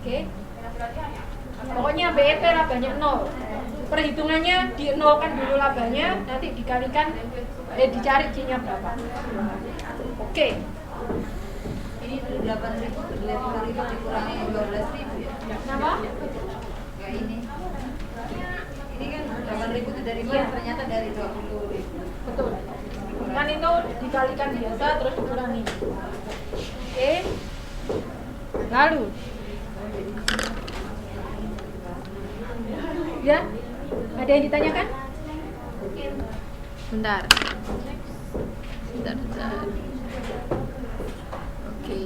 Oke. Pokoknya BEP labanya 0. Perhitungannya di-nolkan dulu labanya, nanti dikalikan dicari C-nya berapa. Oke. Ini 8.000 dikurangi 12.000 ya? Kenapa? Kayak ini. Ini kan 8.000 itu dari mana? Ternyata dari 20.000. Betul. Kan itu dikalikan biasa terus dikurangi. Oke. Lalu ya, ada yang ditanyakan? Bentar. Oke.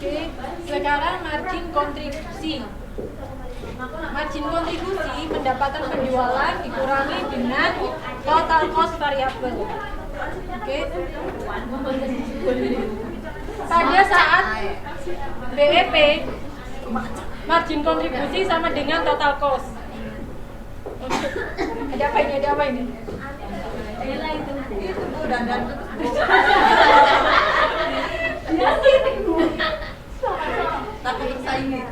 Oke, sekarang margin kontribusi. Margin kontribusi pendapatan penjualan dikurangi dengan total cost variable. Oke. Pada saat BEP, margin kontribusi sama dengan total cost. Oke. Ada apa ini? Ada apa ini? Takut tersaingi.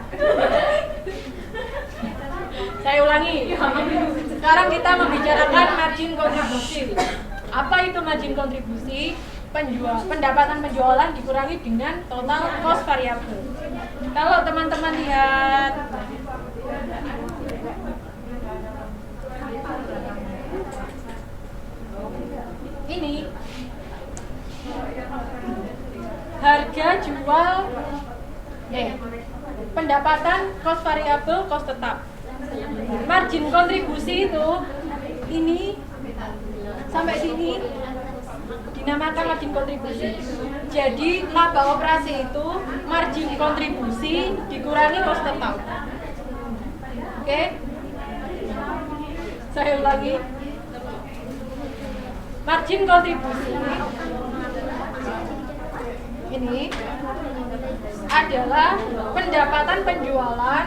Saya ulangi. Sekarang kita membicarakan margin kontribusi. Apa itu margin kontribusi? Pendapatan penjualan dikurangi dengan total cost variable. Kalau teman-teman lihat ini, harga jual pendapatan cost variable, cost tetap. Margin kontribusi itu ini sampai sini dinamakan margin kontribusi. Jadi laba operasi itu margin kontribusi dikurangi cost tetap. Oke? Saya ulangi. Margin kontribusi ini adalah pendapatan penjualan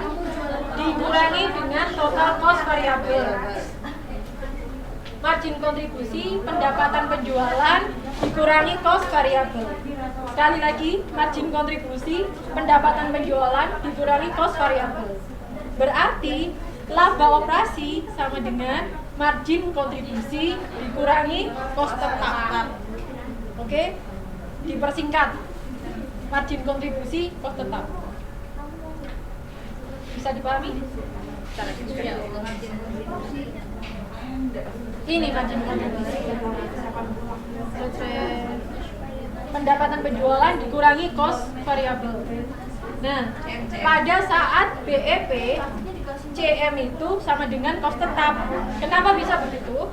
dikurangi dengan total cost variable. Margin kontribusi pendapatan penjualan dikurangi cost variable. Sekali lagi, margin kontribusi pendapatan penjualan dikurangi cost variable. Berarti laba operasi sama dengan margin kontribusi dikurangi cost tetap. Oke? Dipersingkat. Margin kontribusi cost tetap. Bisa dipahami? Ini margin kontribusi. Pendapatan penjualan dikurangi cost variable. Nah, pada saat BEP, CM itu sama dengan cost tetap. Kenapa bisa begitu?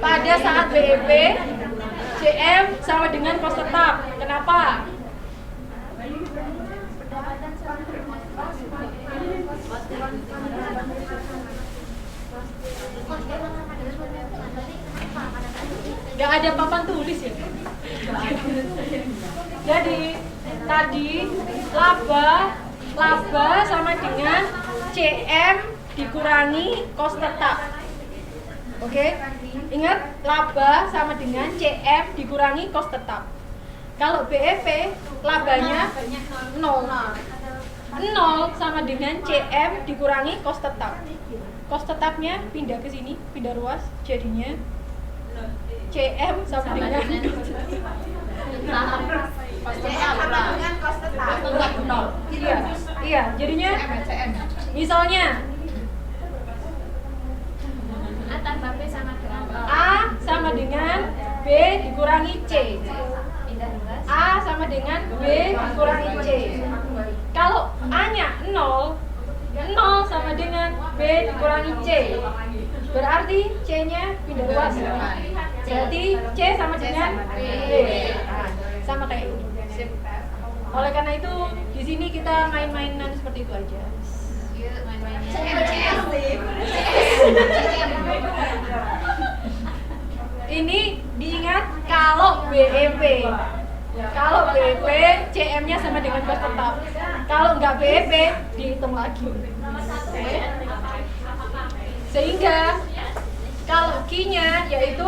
Pada saat BEP, CM sama dengan cost tetap. Kenapa? Gak ada papan tulis ya? Jadi tadi laba sama dengan CM dikurangi cost tetap. Oke? Ingat, laba sama dengan CM dikurangi cost tetap. Kalau BEP labanya 0. 0 sama dengan CM dikurangi cost tetap. Cost tetapnya pindah ke sini, pindah ruas, jadinya CM sama dengan cost tetap. Iya, jadinya misalnya A sama dengan B dikurangi C. A sama dengan B dikurangi C. Kalau A-nya 0, 0 sama dengan B dikurangi C. Berarti C-nya pindah ruas. Berarti C sama dengan B. Sama kayak ini. Oleh karena itu, di sini kita main-mainan seperti itu aja. Ini diingat kalau BEP. Kalau BP, CM-nya sama dengan kos tetap. Kalau nggak BP, dihitung lagi. Oke. Sehingga kalau Q-nya yaitu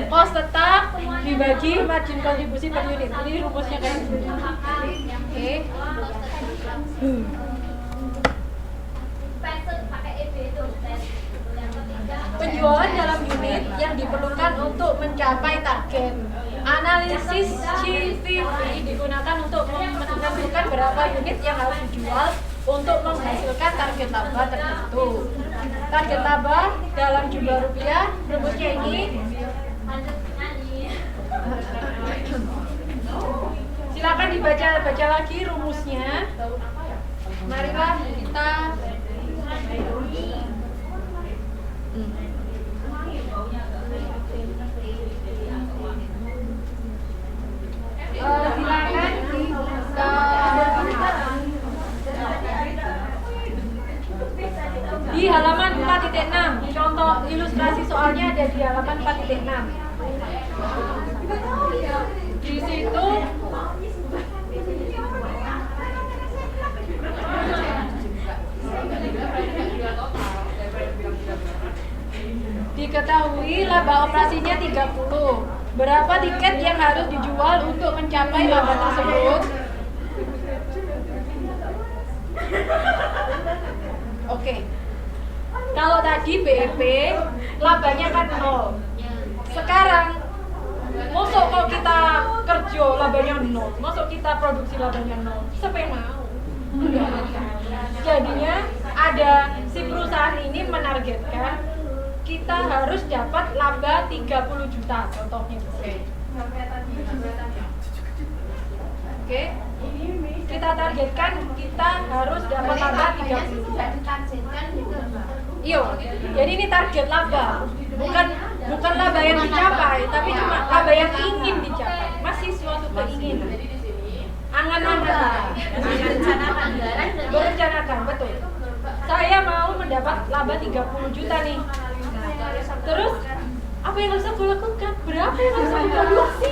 kos tetap dibagi margin kontribusi per unit. Ini rumusnya kayak gini. Oke. Penjualan dalam unit yang diperlukan untuk mencapai target. Analisis CVP digunakan untuk menentukan berapa unit yang harus dijual untuk menghasilkan target laba tertentu. Target laba dalam jumlah rupiah, rumusnya ini. Silakan dibaca lagi rumusnya. Marilah kita silakan di halaman 4.6. Contoh ilustrasi soalnya ada di halaman 4.6. Di situ diketahui laba operasinya 30. Berapa tiket yang harus dijual untuk mencapai laba tersebut? Oke. Kalau tadi BEP labanya kan 0. Sekarang masuk kalau kita kerja labanya 0, masuk kita produksi labanya 0. Siapa yang mau? Jadinya ada si perusahaan ini menargetkan kita harus dapat laba 30 juta contohnya. Oke. Kita targetkan kita harus dapat laba 30 juta. Iya. Jadi ini target laba. Bukan laba yang dicapai, tapi cuma laba yang ingin dicapai. Masih suatu keinginan. Angan-angan. Berencanakan, betul. Saya mau mendapat laba 30 juta nih. Terus apa yang harus aku lakukan? Berapa yang harus aku produksi?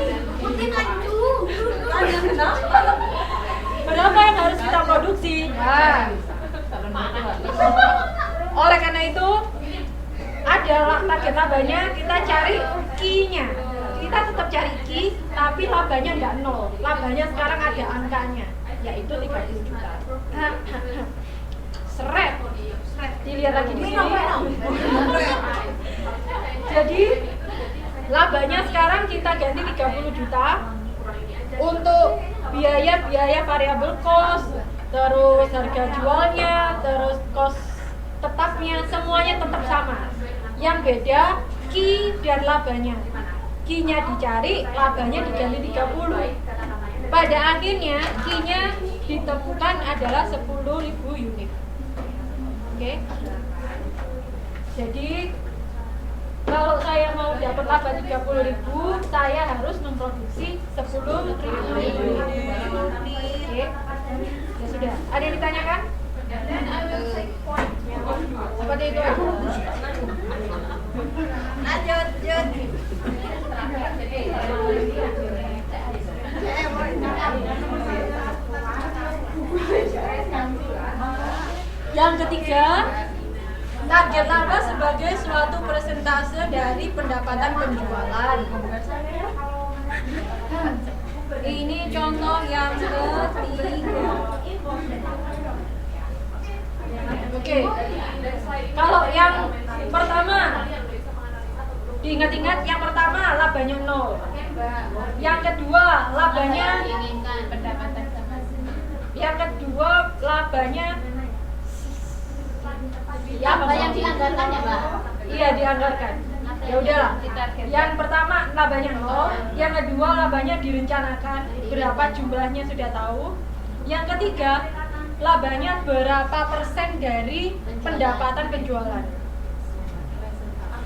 Berapa yang harus kita produksi? Nah, oleh karena itu ada target labanya, kita cari Q-nya. Kita tetap cari Q, tapi labanya nggak 0. Labanya sekarang ada angkanya, yaitu 30 juta. Seret. Dilihat lagi di sini. Jadi labanya sekarang kita ganti 30 juta untuk biaya variabel cost, terus harga jualnya, terus cost tetapnya, semuanya tetap sama. Yang beda Q dan labanya. Q-nya dicari, labanya diganti 30. Pada akhirnya Q-nya ditemukan adalah 10.000 unit. Oke. Jadi kalau saya mau dapat laba 30.000, saya harus memproduksi 10.000 unit. Oke. Ya sudah. Ada yang ditanyakan? Seperti itu. Lanjut. Yang ketiga, target laba sebagai suatu persentase dari pendapatan penjualan. Ini contoh yang ketiga. Oke. Kalau yang pertama, diingat-ingat yang pertama labanya 0. Yang kedua labanya pendapatan sama. Yang kedua labanya Apa yang dianggarkan ya, Mbak? Iya, dianggarkan. Ya udahlah. Yang pertama labanya 0, yang kedua labanya direncanakan, berapa jumlahnya sudah tahu. Yang ketiga, labanya berapa persen dari pendapatan penjualan.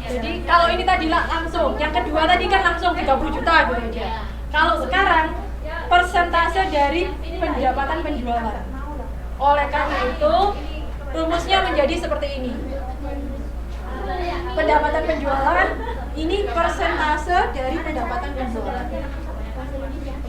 Jadi kalau ini tadi langsung, yang kedua tadi kan langsung 30 juta gitu aja. Kalau sekarang persentase dari pendapatan penjualan. Oleh karena itu rumusnya menjadi seperti ini. Pendapatan penjualan ini persentase dari pendapatan penjualan. baginya.